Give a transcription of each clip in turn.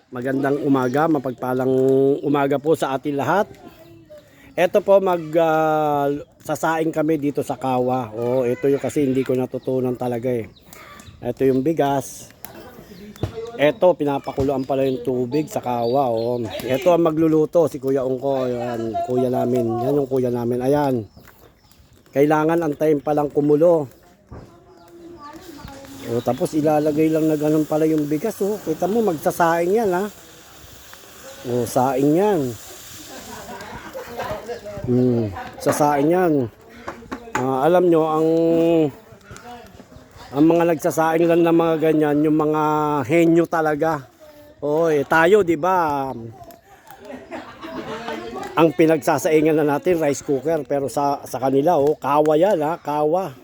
Magandang umaga, mapagpalang umaga po sa atin lahat. Ito po sasaing kami dito sa Kawa. Ito yung kasi hindi ko natutunan talaga eh. Ito yung bigas. Ito pinapakuluan pala yung tubig sa Kawa. Ito ang magluluto si Kuya Ungko, yan, kuya namin. Yan yung kuya namin. Ayan. Kailangan antayin palang kumulo. Tapos ilalagay lang na ganun pala yung bigas. Kita mo magsasaing yan ha. Saing yan. Sasaing yan. Alam nyo ang mga nagsasaing lang na mga ganyan, yung mga henyo talaga. Tayo 'di ba? Ang pinagsasaingan na natin rice cooker, pero sa kanila kawa yan ha, kawa.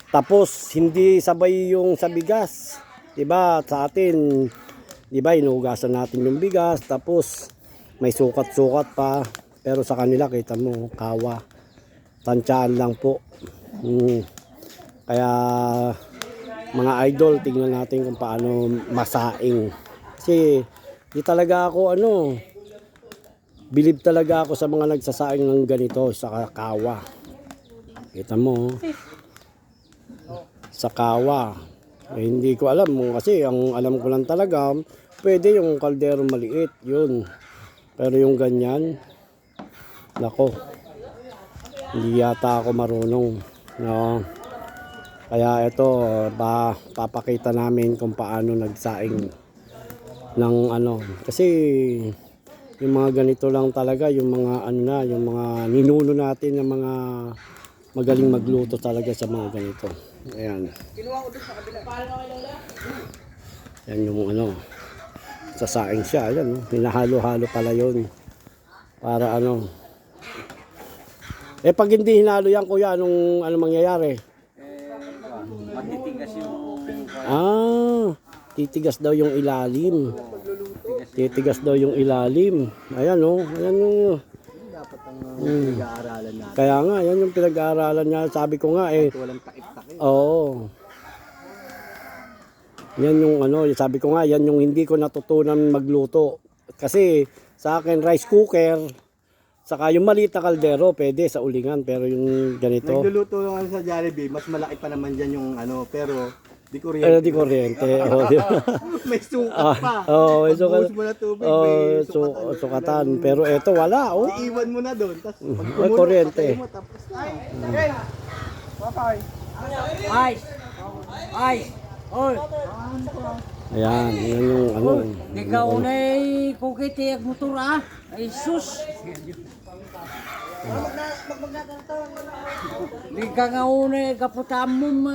Tapos hindi sabay yung sa bigas. 'Di ba? Sa atin, 'di ba, inuugasan natin yung bigas tapos may sukat-sukat pa. Pero sa kanila kita mo kawa. Tantsaan lang po. Kaya mga idol, tingnan natin kung paano masaing. Kasi di talaga ako bilib talaga ako sa mga nagsasaing ng ganito sa kawa. Kita mo sa kawa. Hindi ko alam kasi ang alam ko lang talaga pwede yung kaldero maliit yun, pero yung ganyan nako, hindi yata ako marunong, no? Kaya ito papakita namin kung paano nagsaing ng kasi yung mga ganito lang talaga, yung mga yung mga ninuno natin, yung mga magaling magluto talaga sa mga ganito. Ayan. Yan yung sasaing siya. Ayan, hinahalo-halo pala yun. Para pag hindi hinalo yan, kuya, anong mangyayari? Matitigas yung... Titigas daw yung ilalim. Titigas daw yung ilalim. Ayan ayan yung Dapat ang pinag-aaralan natin. kaya nga, yan yung pinag-aaralan niya. Sabi ko nga Walang takip-takip. oo. Yan yung sabi ko nga, yan yung hindi ko natutunan magluto. Kasi sa akin rice cooker, saka yung maliit na kaldero, pwede sa ulingan, pero yung ganito. Nagluluto lang sa Jollibee, mas malaki pa naman dyan yung pero di kuryente. Di kuryente. May sukat pa. May sukat. Pagbuhos mo na tubig, may sukatan. Sukatan. Pero ito wala, Iiwan mo na doon, tapos pag may kuryente. mo, tapos na. Ay. Oy. Ayan, yan yung Ikaw na kukiti ang motor Ay sus. Di ka nga una kaputam mo.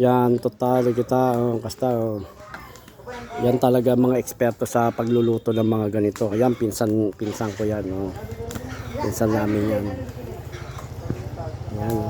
Yan, total kita. Yan talaga mga eksperto sa pagluluto ng mga ganito. Ayan, pinsan ko yan. Pinsan namin yan. Yan.